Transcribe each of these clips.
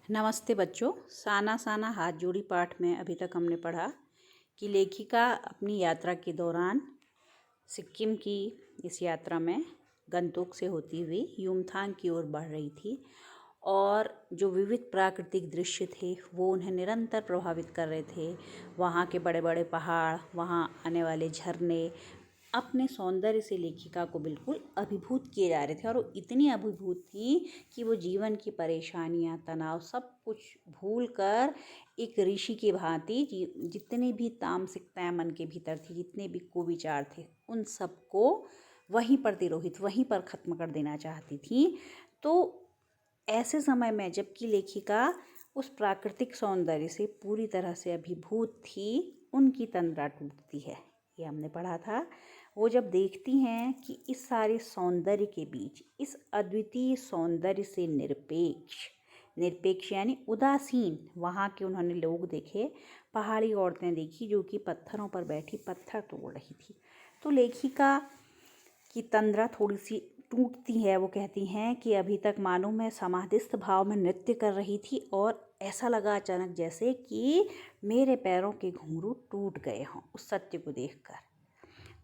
नमस्ते बच्चों। साना साना हाथ जोड़ी पाठ में अभी तक हमने पढ़ा कि लेखिका अपनी यात्रा के दौरान सिक्किम की इस यात्रा में गंगटोक से होती हुई युमथांग की ओर बढ़ रही थी और जो विविध प्राकृतिक दृश्य थे वो उन्हें निरंतर प्रभावित कर रहे थे। वहाँ के बड़े बड़े पहाड़, वहाँ आने वाले झरने अपने सौंदर्य से लेखिका को बिल्कुल अभिभूत किए जा रहे थे और वो इतनी अभिभूत थी कि वो जीवन की परेशानियां, तनाव सब कुछ भूलकर एक ऋषि की भांति जितनी भी तामसिकताएं मन के भीतर थी, जितने भी कुविचार थे, उन सबको वहीं पर तिरोहित, वहीं पर ख़त्म कर देना चाहती थी। तो ऐसे समय में जबकि लेखिका उस प्राकृतिक सौंदर्य से पूरी तरह से अभिभूत थी, उनकी तंद्रा टूटती है। ये हमने पढ़ा था। वो जब देखती हैं कि इस सारे सौंदर्य के बीच, इस अद्वितीय सौंदर्य से निरपेक्ष यानी उदासीन वहाँ के उन्होंने लोग देखे, पहाड़ी औरतें देखी जो कि पत्थरों पर बैठी पत्थर तोड़ रही थी। तो लेखिका की तंद्रा थोड़ी सी टूटती है। वो कहती हैं कि अभी तक मानो मैं समाधिस्थ भाव में नृत्य कर रही थी और ऐसा लगा अचानक जैसे कि मेरे पैरों के घुंघरू टूट गए हों उस सत्य को देखकर।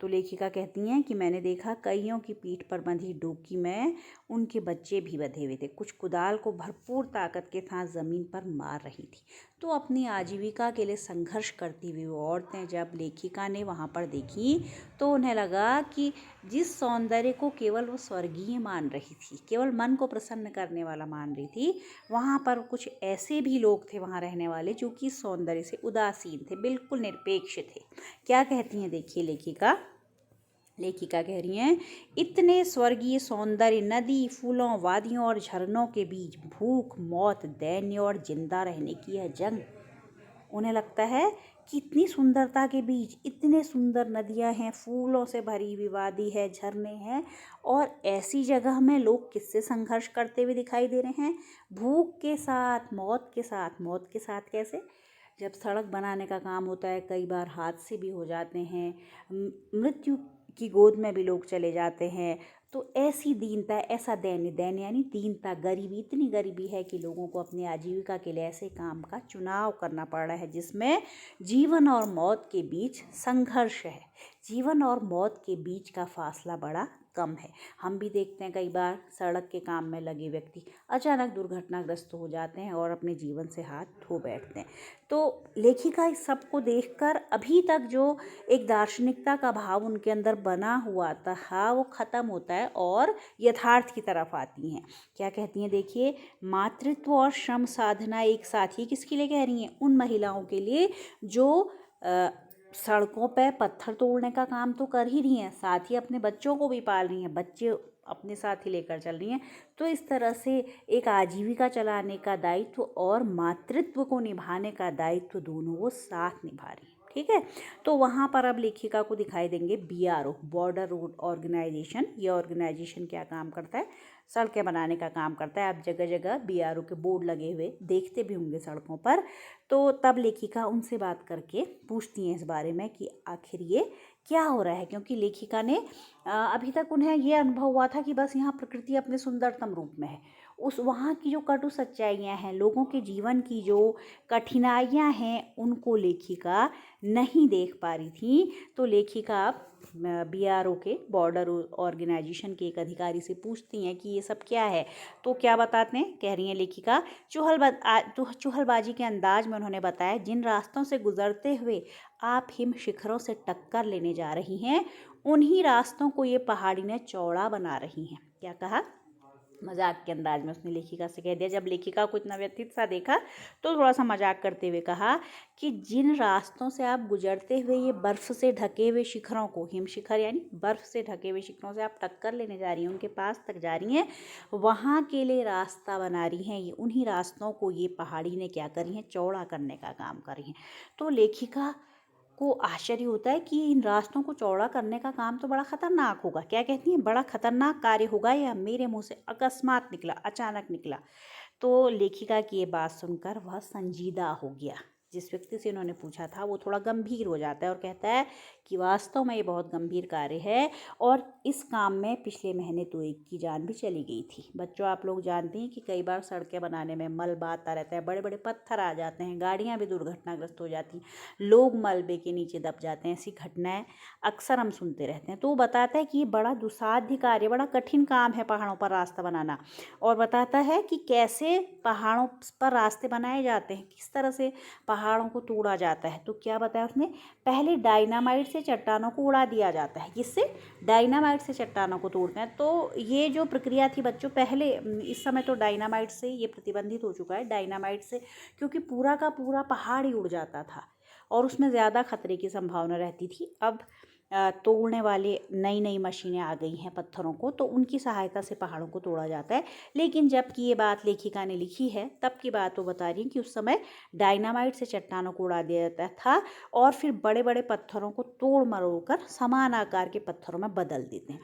तो लेखिका कहती हैं कि मैंने देखा कईयों की पीठ पर बंधी डोकी में उनके बच्चे भी बंधे हुए थे। कुछ कुदाल को भरपूर ताकत के साथ ज़मीन पर मार रही थी। तो अपनी आजीविका के लिए संघर्ष करती हुई वो औरतें जब लेखिका ने वहाँ पर देखी तो उन्हें लगा कि जिस सौंदर्य को केवल वो स्वर्गीय मान रही थी, केवल मन को प्रसन्न करने वाला मान रही थी, वहाँ पर कुछ ऐसे भी लोग थे वहाँ रहने वाले जो कि सौंदर्य से उदासीन थे, बिल्कुल निरपेक्ष थे। क्या कहती हैं देखिए लेखिका कह रही हैं, इतने स्वर्गीय सौंदर्य, नदी, फूलों, वादियों और झरनों के बीच भूख, मौत, दैन्य और जिंदा रहने की यह जंग। उन्हें लगता है कि इतनी सुंदरता के बीच इतने सुंदर नदियां हैं, फूलों से भरी हुई वादी है, झरने हैं, और ऐसी जगह में लोग किससे संघर्ष करते हुए दिखाई दे रहे हैं? भूख के साथ, मौत के साथ। मौत के साथ कैसे? जब सड़क बनाने का काम होता है कई बार हादसे भी हो जाते हैं, मृत्यु की गोद में भी लोग चले जाते हैं। तो ऐसी दीनता, ऐसा दैन्य यानी दीनता, गरीबी, इतनी गरीबी है कि लोगों को अपनी आजीविका के लिए ऐसे काम का चुनाव करना पड़ रहा है जिसमें जीवन और मौत के बीच संघर्ष है, जीवन और मौत के बीच का फासला बड़ा कम है। हम भी देखते हैं कई बार सड़क के काम में लगे व्यक्ति अचानक दुर्घटनाग्रस्त हो जाते हैं और अपने जीवन से हाथ धो बैठते हैं। तो लेखिका इस सब को देखकर अभी तक जो एक दार्शनिकता का भाव उनके अंदर बना हुआ था वो ख़त्म होता है और यथार्थ की तरफ आती हैं। क्या कहती हैं देखिए, मातृत्व और श्रम साधना एक साथ ही किसके लिए कह रही हैं? उन महिलाओं के लिए जो सड़कों पे पत्थर तोड़ने का काम तो कर ही रही हैं, साथ ही अपने बच्चों को भी पाल रही हैं, बच्चे अपने साथ ही लेकर चल रही हैं। तो इस तरह से एक आजीविका चलाने का दायित्व और मातृत्व को निभाने का दायित्व दोनों वो साथ निभा रही हैं। ठीक है। तो वहाँ पर अब लेखिका को दिखाई देंगे BRO, बॉर्डर रोड ऑर्गेनाइजेशन। ये ऑर्गेनाइजेशन क्या काम करता है? सड़कें बनाने का काम करता है। आप जगह जगह BRO के बोर्ड लगे हुए देखते भी होंगे सड़कों पर। तो तब लेखिका उनसे बात करके पूछती हैं इस बारे में कि आखिर ये क्या हो रहा है, क्योंकि लेखिका ने अभी तक उन्हें ये अनुभव हुआ था कि बस यहाँ प्रकृति अपने सुंदरतम रूप में है। उस वहाँ की जो कटु सच्चाइयाँ हैं, लोगों के जीवन की जो कठिनाइयाँ हैं, उनको लेखिका नहीं देख पा रही थी। तो लेखिका BRO के, बॉर्डर ऑर्गेनाइजेशन के एक अधिकारी से पूछती हैं कि ये सब क्या है। तो क्या बताते हैं, कह रही हैं लेखिका, चुहलबाजी के अंदाज में उन्होंने बताया, जिन रास्तों से गुजरते हुए आप हिम शिखरों से टक्कर लेने जा रही हैं, उन्हीं रास्तों को ये पहाड़ी ने चौड़ा बना रही हैं। क्या कहा? मजाक के अंदाज में उसने लेखिका से कह दिया। जब लेखिका को इतना व्यथित सा देखा तो थोड़ा सा मजाक करते हुए कहा कि जिन रास्तों से आप गुजरते हुए ये बर्फ़ से ढके हुए शिखरों को, हिम शिखर यानी बर्फ़ से ढके हुए शिखरों से आप टक्कर लेने जा रही हैं, उनके पास तक जा रही हैं, वहाँ के लिए रास्ता बना रही हैं। ये उन्हीं रास्तों को ये पहाड़ी ने क्या करी हैं? चौड़ा करने का काम कर रही हैं। तो लेखिका को आश्चर्य होता है कि इन रास्तों को चौड़ा करने का काम तो बड़ा खतरनाक होगा। क्या कहती हैं? बड़ा खतरनाक कार्य होगा, या मेरे मुंह से अकस्मात निकला, अचानक निकला। तो लेखिका की ये बात सुनकर वह संजीदा हो गया। जिस व्यक्ति से उन्होंने पूछा था वो थोड़ा गंभीर हो जाता है और कहता है कि वास्तव में ये बहुत गंभीर कार्य है और इस काम में पिछले महीने तो एक की जान भी चली गई थी। बच्चों, आप लोग जानते हैं कि कई बार सड़कें बनाने में मलबा आता रहता है, बड़े बड़े पत्थर आ जाते हैं, गाड़ियाँ भी दुर्घटनाग्रस्त हो जाती हैं, लोग मलबे के नीचे दब जाते हैं। ऐसी घटनाएं अक्सर हम सुनते रहते हैं। तो वो बताता है कि ये बड़ा दुस्साध्य कार्य, बड़ा कठिन काम है पहाड़ों पर रास्ता बनाना, और बताता है कि कैसे पहाड़ों पर रास्ते बनाए जाते हैं, किस तरह से पहाड़ों को तोड़ा जाता है। तो क्या बताया उसने, पहले डायनामाइट से चट्टानों को उड़ा दिया जाता है। किससे? डायनामाइट से चट्टानों को तोड़ते हैं। तो ये जो प्रक्रिया थी बच्चों, पहले, इस समय तो डायनामाइट से ये प्रतिबंधित हो चुका है, डायनामाइट से, क्योंकि पूरा का पूरा पहाड़ ही उड़ जाता था और उसमें ज़्यादा खतरे की संभावना रहती थी। अब तोड़ने वाले नई नई मशीनें आ गई हैं पत्थरों को, तो उनकी सहायता से पहाड़ों को तोड़ा जाता है। लेकिन जबकि ये बात लेखिका ने लिखी है, तब की बात वो बता रही है कि उस समय डायनामाइट से चट्टानों को उड़ा दिया जाता था और फिर बड़े बड़े पत्थरों को तोड़ मरोड़ कर समान आकार के पत्थरों में बदल देते हैं।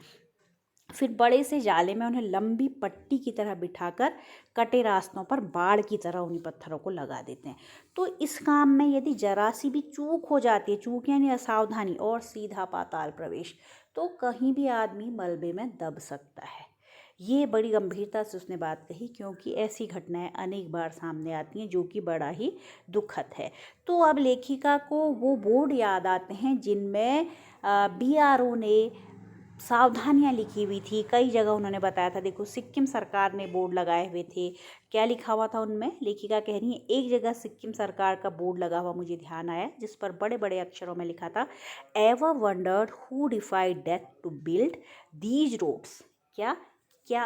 फिर बड़े से जाले में उन्हें लंबी पट्टी की तरह बिठाकर कटे रास्तों पर बाड़ की तरह उन्हीं पत्थरों को लगा देते हैं। तो इस काम में यदि जरा सी भी चूक हो जाती है, चूक यानी असावधानी, और सीधा पाताल प्रवेश, तो कहीं भी आदमी मलबे में दब सकता है। ये बड़ी गंभीरता से उसने बात कही, क्योंकि ऐसी घटनाएं अनेक बार सामने आती हैं, जो कि बड़ा ही दुखद है। तो अब लेखिका को वो बोर्ड याद आते हैं जिनमें BRO ने सावधानियां लिखी हुई थी। कई जगह उन्होंने बताया था, देखो सिक्किम सरकार ने बोर्ड लगाए हुए थे। क्या लिखा हुआ था उनमें? लेखिका कह रही है, एक जगह सिक्किम सरकार का बोर्ड लगा हुआ मुझे ध्यान आया, जिस पर बड़े बड़े अक्षरों में लिखा था, ever wondered who defied death to build these roads. क्या क्या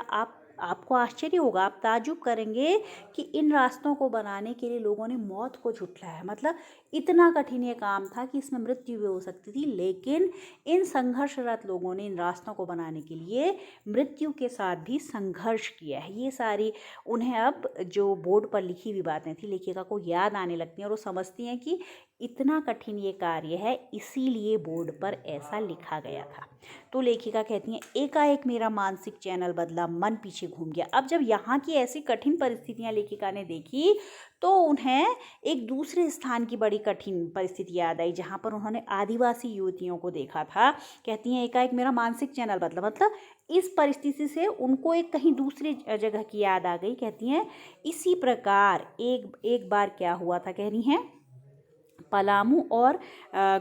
आपको आश्चर्य होगा, आप ताजुब करेंगे कि इन रास्तों को बनाने के लिए लोगों ने मौत को झुठलाया। मतलब इतना कठिन ये काम था कि इसमें मृत्यु भी हो सकती थी, लेकिन इन संघर्षरत लोगों ने इन रास्तों को बनाने के लिए मृत्यु के साथ भी संघर्ष किया है। ये सारी उन्हें अब जो बोर्ड पर लिखी हुई बातें थी, लेखिका को याद आने लगती हैं और वो समझती हैं कि इतना कठिन ये कार्य है, इसीलिए बोर्ड पर ऐसा लिखा गया था। तो लेखिका कहती हैं, एकाएक मेरा मानसिक चैनल बदला, मन पीछे घूम गया। अब जब यहाँ की ऐसी कठिन परिस्थितियाँ लेखिका ने देखी, तो उन्हें एक दूसरे स्थान की बड़ी कठिन परिस्थिति याद आई, जहाँ पर उन्होंने आदिवासी युवतियों को देखा था। कहती हैं, एकाएक मेरा मानसिक चैनल बदला, मतलब इस परिस्थिति से उनको एक कहीं दूसरी जगह की याद आ गई। कहती हैं, इसी प्रकार एक बार क्या हुआ था, कह रही हैं, पलामू और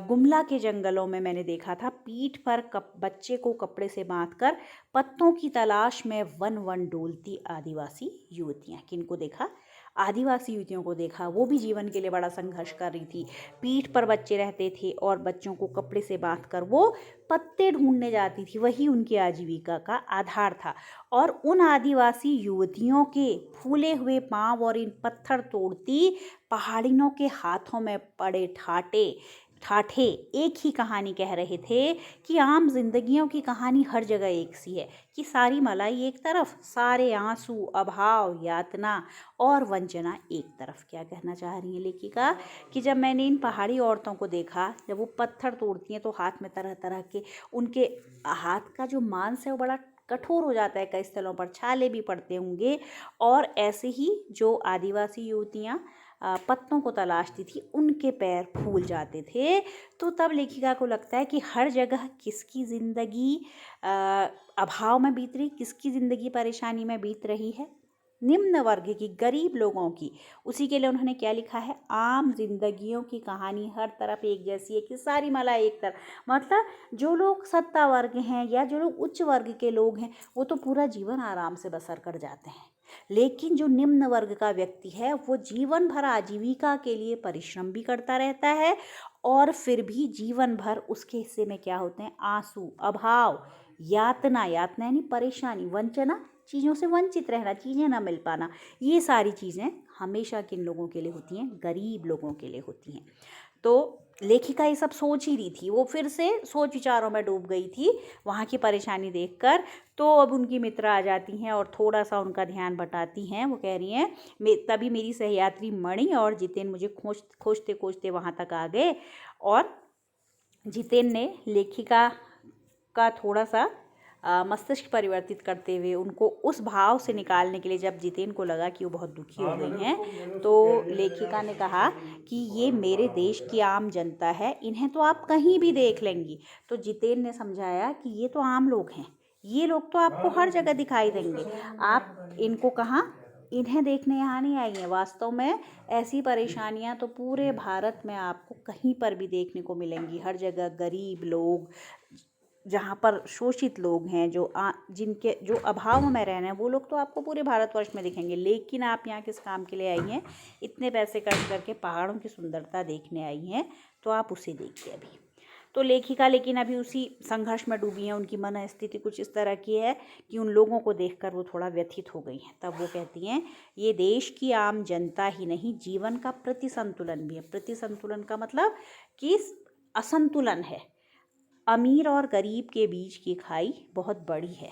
गुमला के जंगलों में मैंने देखा था, पीठ पर बच्चे को कपड़े से बांधकर पत्तों की तलाश में वन वन डोलती आदिवासी युवतियाँ। किनको देखा? आदिवासी युवतियों को देखा। वो भी जीवन के लिए बड़ा संघर्ष कर रही थी। पीठ पर बच्चे रहते थे और बच्चों को कपड़े से बांधकर वो पत्ते ढूंढने जाती थी, वही उनकी आजीविका का आधार था। और उन आदिवासी युवतियों के फूले हुए पांव और इन पत्थर तोड़ती पहाड़िनों के हाथों में पड़े ठाठे एक ही कहानी कह रहे थे कि आम जिंदगियों की कहानी हर जगह एक सी है, कि सारी मलाई एक तरफ, सारे आंसू, अभाव, यातना और वंचना एक तरफ। क्या कहना चाह रही है लेखिका, कि जब मैंने इन पहाड़ी औरतों को देखा, जब वो पत्थर तोड़ती हैं तो हाथ में तरह तरह के, उनके हाथ का जो मांस है वो बड़ा कठोर हो जाता है, कई स्थलों पर छाले भी पड़ते होंगे। और ऐसे ही जो आदिवासी युवतियाँ पत्तों को तलाशती थी, उनके पैर फूल जाते थे। तो तब लेखिका को लगता है कि हर जगह किसकी ज़िंदगी अभाव में बीत रही, किसकी ज़िंदगी परेशानी में बीत रही है, निम्न वर्ग की, गरीब लोगों की। उसी के लिए उन्होंने क्या लिखा है, आम जिंदगियों की कहानी हर तरफ एक जैसी है, कि सारी मलाई एक तरफ। मतलब जो लोग सत्ता वर्ग हैं या जो लोग उच्च वर्ग के लोग हैं, वो तो पूरा जीवन आराम से बसर कर जाते हैं, लेकिन जो निम्न वर्ग का व्यक्ति है वो जीवन भर आजीविका के लिए परिश्रम भी करता रहता है, और फिर भी जीवन भर उसके हिस्से में क्या होते हैं, आंसू, अभाव, यातना यानी परेशानी, वंचना, चीज़ों से वंचित रहना, चीज़ें ना मिल पाना। ये सारी चीज़ें हमेशा किन लोगों के लिए होती हैं, गरीब लोगों के लिए होती हैं। तो लेखिका ये सब सोच ही रही थी, वो फिर से सोच विचारों में डूब गई थी वहाँ की परेशानी देखकर। तो अब उनकी मित्र आ जाती हैं और थोड़ा सा उनका ध्यान बटाती हैं। वो कह रही हैं, तभी मेरी सहयात्री मणि और जितेन मुझे खोजते खोजते वहाँ तक आ गए, और जितेन ने लेखिका का थोड़ा सा मस्तिष्क परिवर्तित करते हुए उनको उस भाव से निकालने के लिए जब जितेन को लगा कि वो बहुत दुखी हो गई हैं, तो लेखिका ने कहा कि ये मेरे देश की आम जनता है, इन्हें तो आप कहीं भी देख लेंगी। तो जितेन ने समझाया कि ये तो आम लोग हैं, ये लोग तो आपको हर जगह दिखाई देंगे, आप इनको कहाँ, इन्हें देखने यहाँ नहीं आई हैं। वास्तव में ऐसी परेशानियाँ तो पूरे भारत में आपको कहीं पर भी देखने को मिलेंगी। हर जगह गरीब लोग, जहाँ पर शोषित लोग हैं, जिनके जो अभाव में रह रहे हैं, वो लोग तो आपको पूरे भारतवर्ष में दिखेंगे। लेकिन आप यहाँ किस काम के लिए आई हैं? इतने पैसे खर्च करके पहाड़ों की सुंदरता देखने आई हैं, तो आप उसे देखिए अभी। तो लेखिका लेकिन अभी उसी संघर्ष में डूबी हैं। उनकी मन स्थिति कुछ इस तरह की है कि उन लोगों को देखकर वो थोड़ा व्यथित हो गई हैं। तब वो कहती हैं, ये देश की आम जनता ही नहीं, जीवन का प्रतिसंतुलन भी है। प्रतिसंतुलन का मतलब कि असंतुलन है, अमीर और गरीब के बीच की खाई बहुत बड़ी है।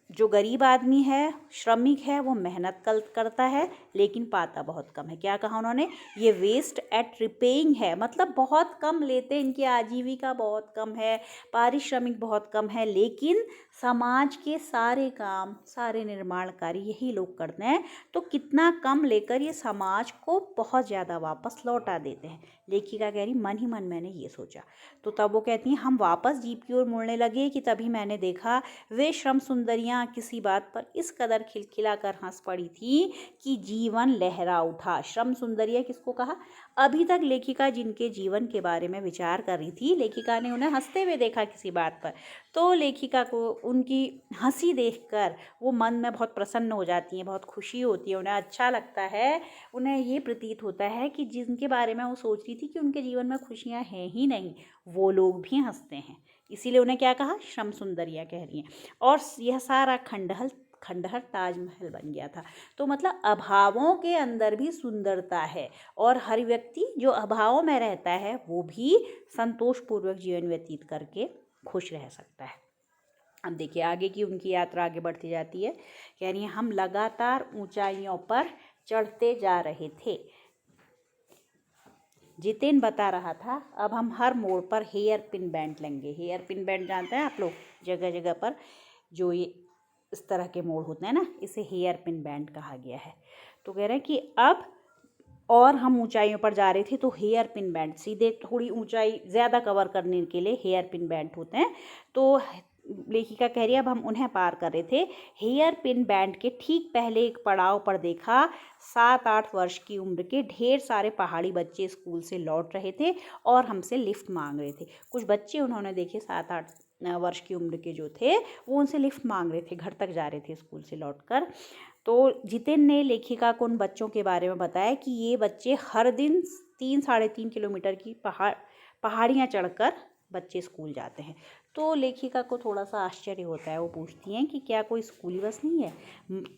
जो गरीब आदमी है, श्रमिक है, वो मेहनत करता है लेकिन पाता बहुत कम है। क्या कहा उन्होंने? ये वेस्ट एट रिपेइंग है, मतलब बहुत कम लेते हैं, इनकी आजीविका बहुत कम है, पारिश्रमिक बहुत कम है, लेकिन समाज के सारे काम, सारे निर्माण कार्य यही लोग करते हैं। तो कितना कम लेकर ये समाज को बहुत ज़्यादा वापस लौटा देते हैं। लेखिका कह रही, मन ही मन मैंने ये सोचा। तो तब वो कहती हैं, हम वापस जीप की ओर मुड़ने लगे कि तभी मैंने देखा वे श्रम सुंदरियाँ किसी बात पर इस कदर खिलखिला कर हंस पड़ी थी कि जीवन लहरा उठा। श्रम सुंदरियाँ किसको कहा? अभी तक लेखिका जिनके जीवन के बारे में विचार कर रही थी, लेखिका ने उन्हें हंसते हुए देखा किसी बात पर, तो लेखिका को उनकी हंसी देखकर वो मन में बहुत प्रसन्न हो जाती हैं, बहुत खुशी होती है, उन्हें अच्छा लगता है। उन्हें ये प्रतीत होता है कि जिनके बारे में वो सोच रही थी कि उनके जीवन में खुशियाँ हैं ही नहीं, वो लोग भी हंसते हैं। इसीलिए उन्हें क्या कहा? श्रम सुंदरियाँ कह रही हैं। और यह सारा खंडहर ताजमहल बन गया था। तो मतलब अभावों के अंदर भी सुंदरता है, और हर व्यक्ति जो अभावों में रहता है वो भी संतोषपूर्वक जीवन व्यतीत करके खुश रह सकता है। अब देखिए आगे की उनकी यात्रा आगे बढ़ती जाती है। कह रही है, हम लगातार ऊंचाइयों पर चढ़ते जा रहे थे। जितेन बता रहा था, अब हम हर मोड़ पर हेयर पिन बैंड लेंगे। हेयर पिन बैंड जानते हैं आप लोग? जगह जगह पर जो ये इस तरह के मोड़ होते हैं ना, इसे हेयर पिन बैंड कहा गया है। तो कह रहे हैं कि अब और हम ऊंचाइयों पर जा रहे थे, तो हेयर पिन बैंड, सीधे थोड़ी ऊंचाई ज़्यादा कवर करने के लिए हेयर पिन बैंड होते हैं। तो लेखिका कह रही है, अब हम उन्हें पार कर रहे थे। हेयर पिन बैंड के ठीक पहले एक पड़ाव पर देखा 7-8 वर्ष की उम्र के ढेर सारे पहाड़ी बच्चे स्कूल से लौट रहे थे और हमसे लिफ्ट मांग रहे थे। कुछ बच्चे उन्होंने देखे 7-8 वर्ष की उम्र के जो थे, वो उनसे लिफ्ट मांग रहे थे, घर तक जा रहे थे स्कूल से लौटकर। तो जितेन ने लेखिका को उन बच्चों के बारे में बताया कि ये बच्चे हर दिन 3-3.5 किलोमीटर की पहाड़ियाँ चढ़कर बच्चे स्कूल जाते हैं। तो लेखिका को थोड़ा सा आश्चर्य होता है। वो पूछती हैं कि क्या कोई स्कूली बस नहीं है?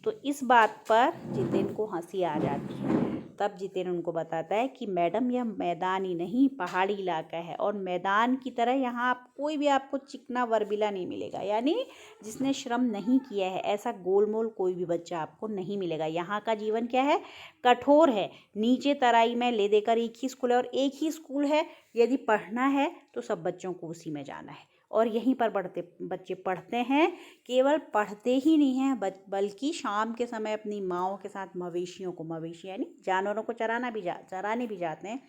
तो इस बात पर जितेन को हंसी आ जाती है। तब जितेन उनको बताता है कि मैडम, यह मैदान ही नहीं, पहाड़ी इलाका है, और मैदान की तरह यहाँ आप कोई भी आपको चिकना वर्बीला नहीं मिलेगा, यानी जिसने श्रम नहीं किया है ऐसा गोलमोल कोई भी बच्चा आपको नहीं मिलेगा। यहाँ का जीवन क्या है? कठोर है। नीचे तराई में ले देकर एक ही स्कूल है, और एक ही स्कूल है। यदि पढ़ना है तो सब बच्चों को उसी में जाना है, और यहीं पर बच्चे पढ़ते हैं। केवल पढ़ते ही नहीं हैं, बल्कि शाम के समय अपनी माँओं के साथ मवेशी यानी जानवरों को चराने भी जाते हैं,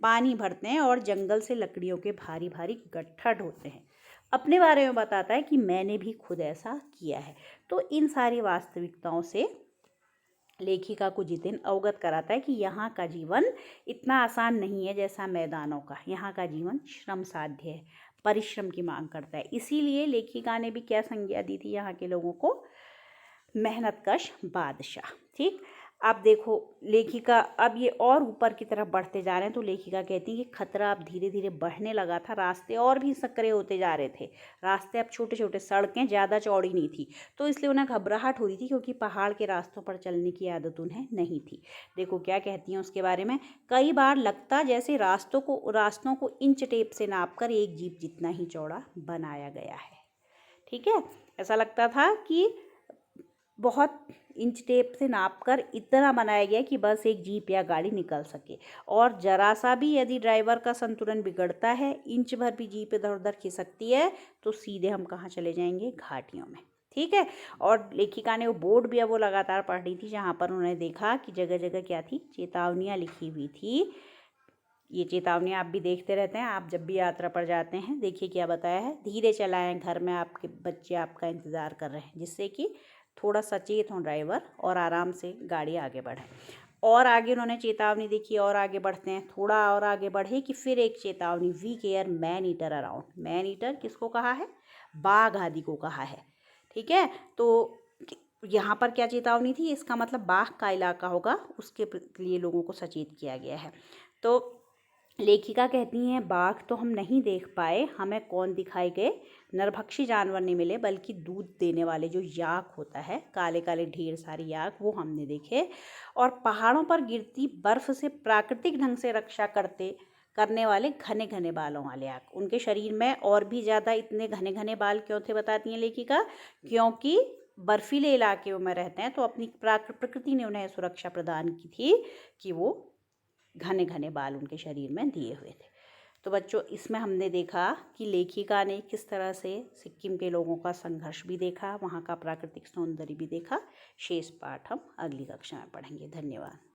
पानी भरते हैं, और जंगल से लकड़ियों के भारी भारी गट्ठर ढोते हैं। अपने बारे में बताता है कि मैंने भी खुद ऐसा किया है। तो इन सारी वास्तविकताओं से लेखिका को जितेन अवगत कराता है कि यहाँ का जीवन इतना आसान नहीं है जैसा मैदानों का। यहाँ का जीवन श्रम साध्य है, परिश्रम की मांग करता है। इसीलिए लेखिका ने भी क्या संज्ञा दी थी यहाँ के लोगों को? मेहनतकश बादशाह। ठीक। अब देखो लेखिका, अब ये और ऊपर की तरफ बढ़ते जा रहे हैं, तो लेखिका कहती है कि खतरा अब धीरे धीरे बढ़ने लगा था। रास्ते और भी संकरे होते जा रहे थे। रास्ते अब छोटे छोटे, सड़कें ज़्यादा चौड़ी नहीं थी, तो इसलिए उन्हें घबराहट हो रही थी, क्योंकि पहाड़ के रास्तों पर चलने की आदत उन्हें नहीं थी। देखो क्या कहती हैं उसके बारे में। कई बार लगता जैसे रास्तों को इंच टेप से नाप कर एक जीप जितना ही चौड़ा बनाया गया है। ठीक है, ऐसा लगता था कि बहुत इंच टेप से नापकर इतना बनाया गया कि बस एक जीप या गाड़ी निकल सके। और ज़रा सा भी यदि ड्राइवर का संतुलन बिगड़ता है, इंच भर भी जीप इधर उधर खिसकती है, तो सीधे हम कहाँ चले जाएंगे, घाटियों में। ठीक है। और लेखिका ने वो बोर्ड भी अब वो लगातार पढ़ रही थी, जहाँ पर उन्होंने देखा कि जगह जगह क्या थी, चेतावनियाँ लिखी हुई थी। ये चेतावनी आप भी देखते रहते हैं, आप जब भी यात्रा पर जाते हैं। देखिए क्या बताया है, धीरे चलाएं, घर में आपके बच्चे आपका इंतज़ार कर रहे हैं, जिससे कि थोड़ा सचेत हों ड्राइवर और आराम से गाड़ी आगे बढ़े। और आगे उन्होंने चेतावनी देखी, और आगे बढ़ते हैं, थोड़ा और आगे बढ़े कि फिर एक चेतावनी, beware man eater around. Man eater किसको कहा है, बाघ आदि को कहा है। ठीक है। तो यहाँ पर क्या चेतावनी थी, इसका मतलब बाघ का इलाका होगा, उसके लिए लोगों को सचेत किया गया है। तो लेखिका कहती हैं, बाघ तो हम नहीं देख पाए, हमें कौन दिखाए गए, नरभक्षी जानवर नहीं मिले, बल्कि दूध देने वाले जो याक होता है, काले काले ढेर सारे याक, वो हमने देखे। और पहाड़ों पर गिरती बर्फ से प्राकृतिक ढंग से रक्षा करने वाले घने घने बालों वाले याक। उनके शरीर में और भी ज़्यादा इतने घने घने बाल क्यों थे, बताती हैं लेखिका, क्योंकि बर्फीले इलाके में रहते हैं, तो अपनी प्रकृति ने उन्हें सुरक्षा प्रदान की थी कि वो घने घने बाल उनके शरीर में दिए हुए थे। तो बच्चों, इसमें हमने देखा कि लेखिका ने किस तरह से सिक्किम के लोगों का संघर्ष भी देखा, वहाँ का प्राकृतिक सौंदर्य भी देखा। शेष पाठ हम अगली कक्षा में पढ़ेंगे। धन्यवाद।